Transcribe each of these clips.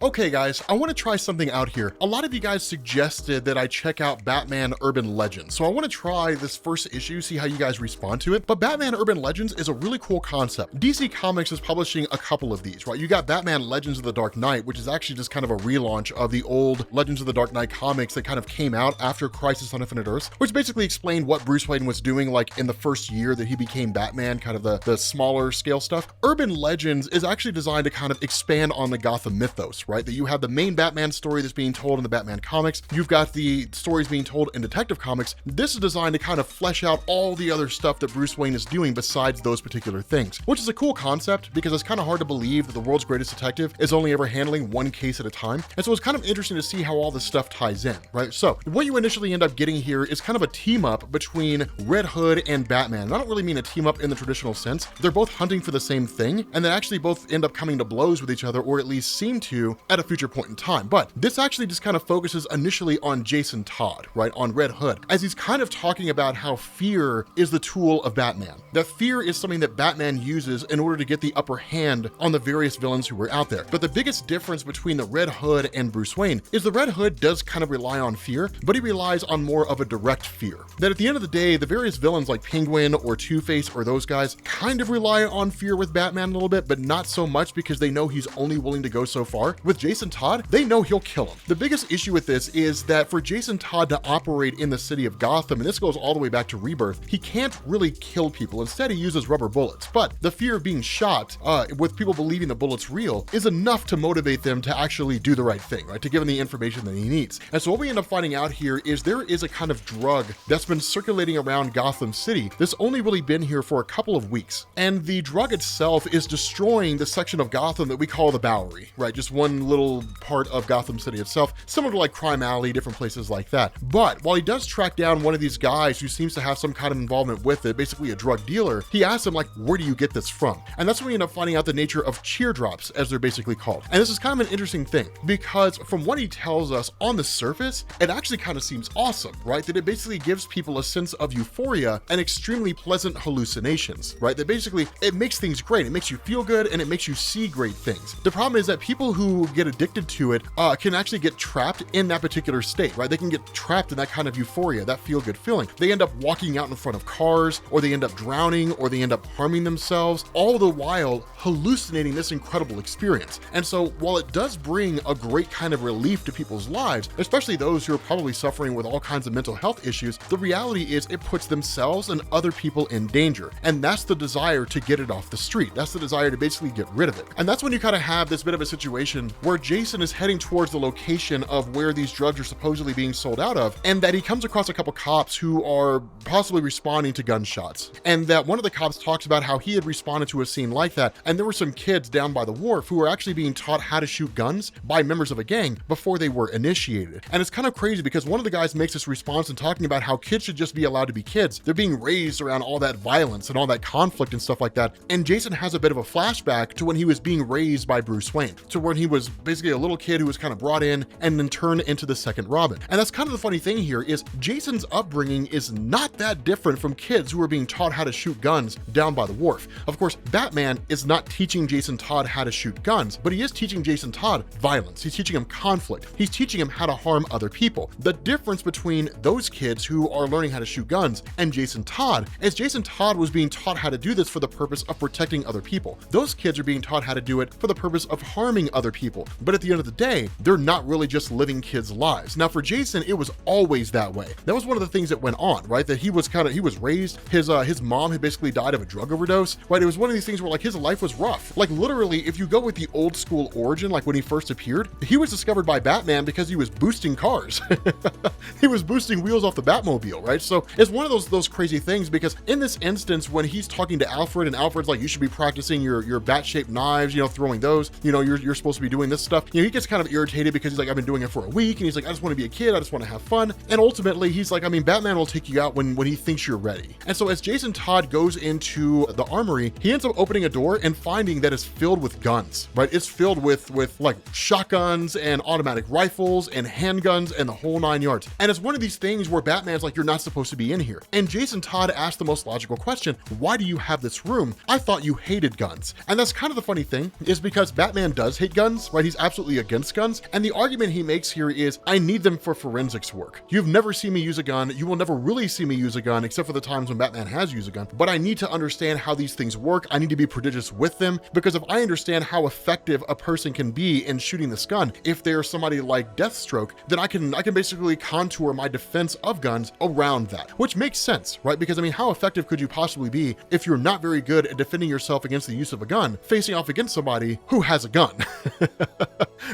Okay guys, I want to try something out here. A lot of you guys suggested that I check out Batman Urban Legends, so I want to try this first issue, see how you guys respond to it. But Batman Urban Legends is a really cool concept. DC Comics is publishing a couple of these, right? You got Batman Legends of the Dark Knight, which is actually just kind of a relaunch of the old Legends of the Dark Knight comics that kind of came out after Crisis on Infinite Earths, which basically explained what Bruce Wayne was doing like in the first year that he became Batman, kind of the smaller scale stuff. Urban Legends is actually designed to kind of expand on the Gotham mythos, right? That you have the main Batman story that's being told in the Batman comics. You've got the stories being told in Detective Comics. This is designed to kind of flesh out all the other stuff that Bruce Wayne is doing besides those particular things, which is a cool concept because it's kind of hard to believe that the world's greatest detective is only ever handling one case at a time. And so it's kind of interesting to see how all this stuff ties in, right? So what you initially end up getting here is kind of a team up between Red Hood and Batman. And I don't really mean a team up in the traditional sense. They're both hunting for the same thing, and they actually both end up coming to blows with each other, or at least seem to at a future point in time. But this actually just kind of focuses initially on Jason Todd, right? On Red Hood, as he's kind of talking about how fear is the tool of Batman. That fear is something that Batman uses in order to get the upper hand on the various villains who were out there. But the biggest difference between the Red Hood and Bruce Wayne is the Red Hood does kind of rely on fear, but he relies on more of a direct fear. That at the end of the day, the various villains like Penguin or Two-Face or those guys kind of rely on fear with Batman a little bit, but not so much because they know he's only willing to go so far. With Jason Todd, they know he'll kill him. The biggest issue with this is that for Jason Todd to operate in the city of Gotham, and this goes all the way back to Rebirth, he can't really kill people. Instead, he uses rubber bullets. But the fear of being shot, with people believing the bullet's real, is enough to motivate them to actually do the right thing, right? To give him the information that he needs. And so what we end up finding out here is there is a kind of drug that's been circulating around Gotham City that's only really been here for a couple of weeks. And the drug itself is destroying the section of Gotham that we call the Bowery, right? Just one little part of Gotham City itself, similar to like Crime Alley, different places like that. But while he does track down one of these guys who seems to have some kind of involvement with it, basically a drug dealer, he asks him like, where do you get this from? And that's when we end up finding out the nature of cheer drops, as they're basically called. And this is kind of an interesting thing because from what he tells us on the surface, it actually kind of seems awesome, right? That it basically gives people a sense of euphoria and extremely pleasant hallucinations, right? That basically it makes things great. It makes you feel good and it makes you see great things. The problem is that people who get addicted to it can actually get trapped in that particular state, right? They can get trapped in that kind of euphoria, that feel-good feeling. They end up walking out in front of cars, or they end up drowning, or they end up harming themselves, all the while hallucinating this incredible experience. And so while it does bring a great kind of relief to people's lives, especially those who are probably suffering with all kinds of mental health issues, the reality is it puts themselves and other people in danger. And that's the desire to get it off the street. That's the desire to basically get rid of it. And that's when you kind of have this bit of a situation where Jason is heading towards the location of where these drugs are supposedly being sold out of, and that he comes across a couple cops who are possibly responding to gunshots. And that one of the cops talks about how he had responded to a scene like that, and there were some kids down by the wharf who were actually being taught how to shoot guns by members of a gang before they were initiated. And it's kind of crazy because one of the guys makes this response in talking about how kids should just be allowed to be kids. They're being raised around all that violence and all that conflict and stuff like that. And Jason has a bit of a flashback to when he was being raised by Bruce Wayne, to when he was basically a little kid who was kind of brought in and then turned into the second Robin. And that's kind of the funny thing here is Jason's upbringing is not that different from kids who are being taught how to shoot guns down by the wharf. Of course, Batman is not teaching Jason Todd how to shoot guns, but he is teaching Jason Todd violence. He's teaching him conflict. He's teaching him how to harm other people. The difference between those kids who are learning how to shoot guns and Jason Todd is Jason Todd was being taught how to do this for the purpose of protecting other people. Those kids are being taught how to do it for the purpose of harming other people. But at the end of the day, they're not really just living kids' lives. Now for Jason, it was always that way. That was one of the things that went on, right? That he was raised, his mom had basically died of a drug overdose, right? It was one of these things where like his life was rough. Like literally, if you go with the old school origin, like when he first appeared, he was discovered by Batman because he was boosting cars. He was boosting wheels off the Batmobile, right? So it's one of those crazy things because in this instance, when he's talking to Alfred and Alfred's like, you should be practicing your bat-shaped knives, throwing those, you're supposed to be doing this stuff. He gets kind of irritated because he's like, I've been doing it for a week. And he's like, I just want to be a kid. I just want to have fun. And ultimately he's like, Batman will take you out when he thinks you're ready. And so as Jason Todd goes into the armory, he ends up opening a door and finding that it's filled with guns, right? It's filled with like shotguns and automatic rifles and handguns and the whole 9 yards. And it's one of these things where Batman's like, you're not supposed to be in here. And Jason Todd asked the most logical question, why do you have this room? I thought you hated guns. And that's kind of the funny thing is because Batman does hate guns, right? He's absolutely against guns. And the argument he makes here is, I need them for forensics work. You've never seen me use a gun. You will never really see me use a gun, except for the times when Batman has used a gun. But I need to understand how these things work. I need to be prodigious with them, because if I understand how effective a person can be in shooting this gun, if they're somebody like Deathstroke, then I can basically contour my defense of guns around that, which makes sense, right? Because I mean, how effective could you possibly be if you're not very good at defending yourself against the use of a gun, facing off against somebody who has a gun,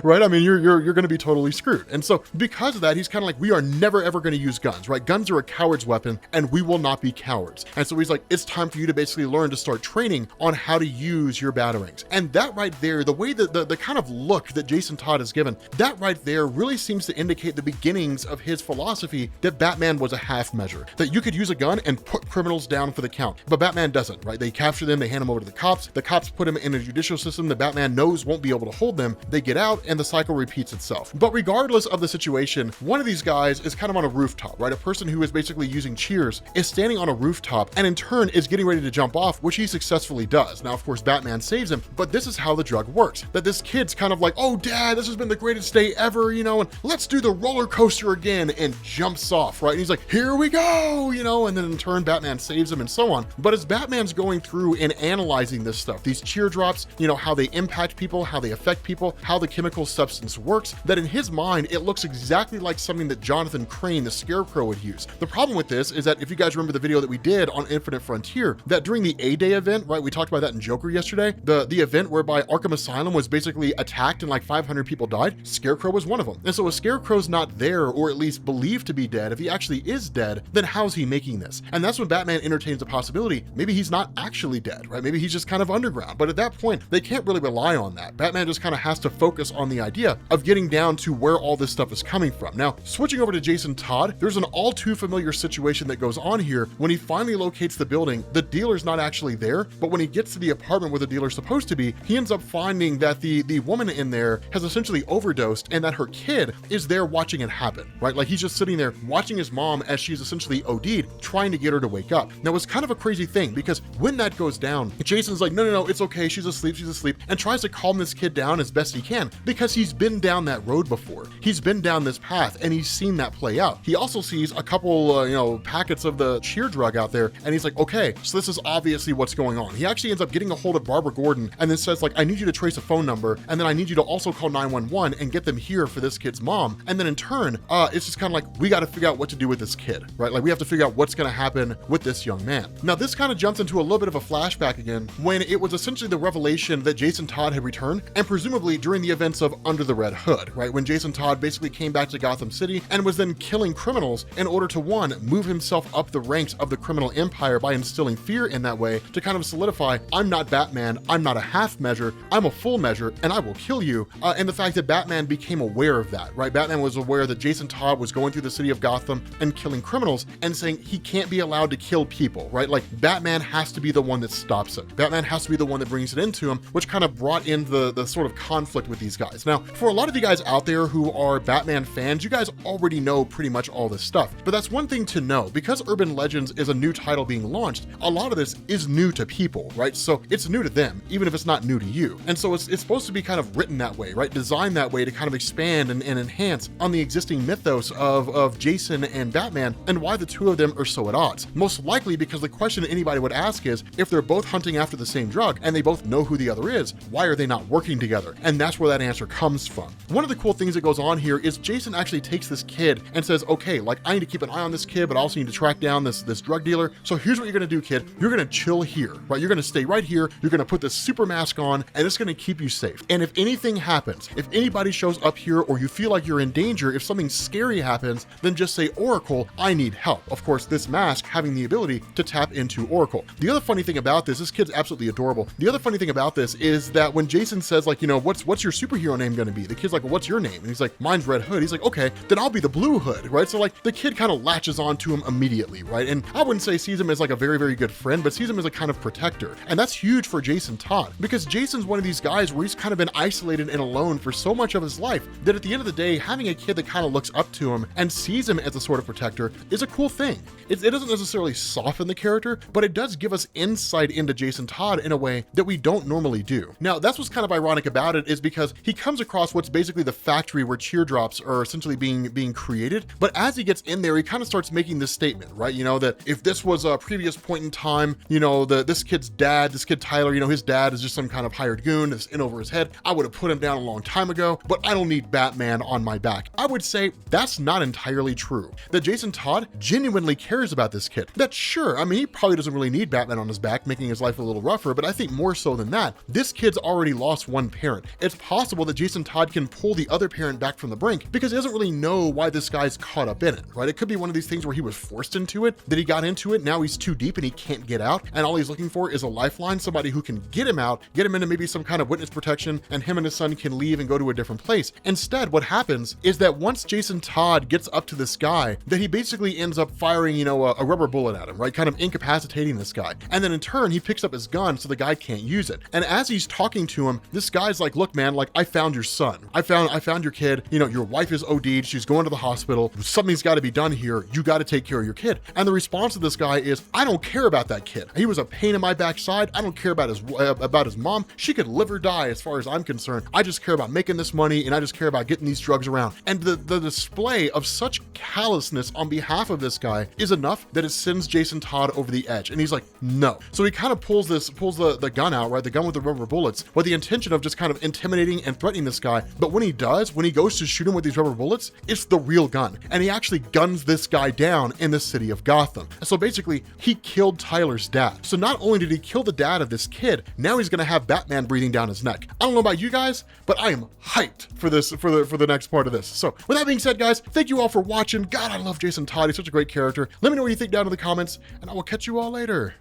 right? I mean, you're going to be totally screwed. And so because of that, he's kind of like, we are never ever going to use guns, right? Guns are a coward's weapon, and we will not be cowards. And so he's like, it's time for you to basically learn to start training on how to use your batarangs. And that right there, the way that the kind of look that Jason Todd has given, that right there really seems to indicate the beginnings of his philosophy that Batman was a half measure, that you could use a gun and put criminals down for the count. But Batman doesn't, right? They capture them, they hand them over to the cops put them in a judicial system that Batman knows won't be able to hold them. They get out and the cycle repeats itself. But regardless of the situation, one of these guys is kind of on a rooftop, right? A person who is basically using cheers is standing on a rooftop and in turn is getting ready to jump off, which he successfully does. Now, of course, Batman saves him, but this is how the drug works. That this kid's kind of like, oh, Dad, this has been the greatest day ever, you know, and let's do the roller coaster again, and jumps off, right? And he's like, here we go, you know, and then in turn, Batman saves him and so on. But as Batman's going through and analyzing this stuff, these cheer drops, you know, how they impact people, how they affect people, how the chemical substance works, that in his mind, it looks exactly like something that Jonathan Crane, the Scarecrow, would use. The problem with this is that if you guys remember the video that we did on Infinite Frontier, that during the A-Day event, right, we talked about that in Joker yesterday, the event whereby Arkham Asylum was basically attacked and like 500 people died, Scarecrow was one of them. And so if Scarecrow's not there, or at least believed to be dead, if he actually is dead, then how's he making this? And that's when Batman entertains the possibility, maybe he's not actually dead, right? Maybe he's just kind of underground. But at that point, they can't really rely on that. Batman just kind of has to focus on the idea of getting down to where all this stuff is coming from. Now, switching over to Jason Todd, there's an all too familiar situation that goes on here. When he finally locates the building, the dealer's not actually there, but when he gets to the apartment where the dealer's supposed to be, he ends up finding that the woman in there has essentially overdosed and that her kid is there watching it happen, right? Like he's just sitting there watching his mom as she's essentially OD'd, trying to get her to wake up. Now, it's kind of a crazy thing because when that goes down, Jason's like, no, it's okay, she's asleep, and tries to calm this kid down as best he can because he's been down that road before. He's been down this path and he's seen that play out. He also sees a couple, packets of the cheer drug out there, and he's like, okay, so this is obviously what's going on. He actually ends up getting a hold of Barbara Gordon and then says like, I need you to trace a phone number, and then I need you to also call 911 and get them here for this kid's mom. And then in turn, it's just kind of like, we got to figure out what to do with this kid, right? Like we have to figure out what's going to happen with this young man. Now, this kind of jumps into a little bit of a flashback again, when it was essentially the revelation that Jason Todd had returned, and presumably during the events of Under the Red Hood, right? When Jason Todd basically came back to Gotham City and was then killing criminals in order to, one, move himself up the ranks of the criminal empire by instilling fear in that way to kind of solidify, I'm not Batman, I'm not a half measure, I'm a full measure, and I will kill you. And the fact that Batman became aware of that, right? Batman was aware that Jason Todd was going through the city of Gotham and killing criminals and saying he can't be allowed to kill people, right? Like Batman has to be the one that stops it. Batman has to be the one that brings it into him, which kind of brought in the sort of conflict with these guys. Now, for a lot of you guys out there who are Batman fans, you guys already know pretty much all this stuff, but that's one thing to know. Because Urban Legends is a new title being launched, a lot of this is new to people, right? So it's new to them, even if it's not new to you. And so it's supposed to be kind of written that way, right? Designed that way to kind of expand and enhance on the existing mythos of Jason and Batman and why the two of them are so at odds. Most likely because the question anybody would ask is, if they're both hunting after the same drug and they both know who the other is, why are they not working together? And that's where that answer comes from. One of the cool things that goes on here is Jason actually takes this kid and says, okay, like I need to keep an eye on this kid, but I also need to track down this drug dealer. So here's what you're gonna do, kid. You're gonna chill here, right? You're gonna stay right here. You're gonna put this super mask on, and it's gonna keep you safe. And if anything happens, if anybody shows up here or you feel like you're in danger, if something scary happens, then just say, Oracle, I need help. Of course, this mask having the ability to tap into Oracle. The other funny thing about this kid's absolutely adorable. The other funny thing about this is that when Jason says like, what's your superhero name gonna be? The kid's like, well, what's your name? And he's like, mine's Red Hood. He's like, okay, then I'll be the Blue Hood, right? So like the kid kind of latches onto him immediately, right? And I wouldn't say sees him as like a very, very good friend, but sees him as a kind of protector. And that's huge for Jason Todd, because Jason's one of these guys where he's kind of been isolated and alone for so much of his life that at the end of the day, having a kid that kind of looks up to him and sees him as a sort of protector is a cool thing. It doesn't necessarily soften the character, but it does give us insight into Jason Todd in a way that we don't normally do. Now, that's what's kind of ironic about it, is because he comes across what's basically the factory where teardrops are essentially being created. But as he gets in there, he kind of starts making this statement, right? You know, that if this was a previous point in time, you know, this kid's dad, this kid Tyler, you know, his dad is just some kind of hired goon that's in over his head. I would have put him down a long time ago, but I don't need Batman on my back. I would say that's not entirely true. That Jason Todd genuinely cares about this kid. That sure, I mean, he probably doesn't really need Batman on his back, making his life a little rougher, but I think more so than that, this kid's already lost one parent. It's possible that Jason Todd can pull the other parent back from the brink because he doesn't really know why this guy's caught up in it, right? It could be one of these things where he was forced into it, that he got into it, now he's too deep and he can't get out, and all he's looking for is a lifeline, somebody who can get him out, get him into maybe some kind of witness protection, and him and his son can leave and go to a different place. Instead, what happens is that once Jason Todd gets up to this guy, that he basically ends up firing, you know, a rubber bullet at him, right? Kind of incapacitating this guy. And then in turn, he picks up his gun so the guy can't use it. And as he's talking to him, this guy's like, look, man, like, I found your son. I found your kid. You know, your wife is OD'd. She's going to the hospital. Something's got to be done here. You got to take care of your kid. And the response of this guy is, I don't care about that kid. He was a pain in my backside. I don't care about his mom. She could live or die as far as I'm concerned. I just care about making this money and I just care about getting these drugs around. And the display of such callousness on behalf of this guy is enough that it sends Jason Todd over the edge. And he's like, no. So he kind of pulls the gun out, right? The gun with the rubber bullets with the intention of just kind of intimidating and threatening this guy. But when he goes to shoot him with these rubber bullets, it's the real gun. And he actually guns this guy down in the city of Gotham. So basically, he killed Tyler's dad. So not only did he kill the dad of this kid, now he's gonna have Batman breathing down his neck. I don't know about you guys, but I am hyped for the next part of this. So with that being said, guys, thank you all for watching. God, I love Jason Todd. He's such a great character. Let me know what you think down in the comments, and I will catch you all later.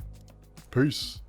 Peace.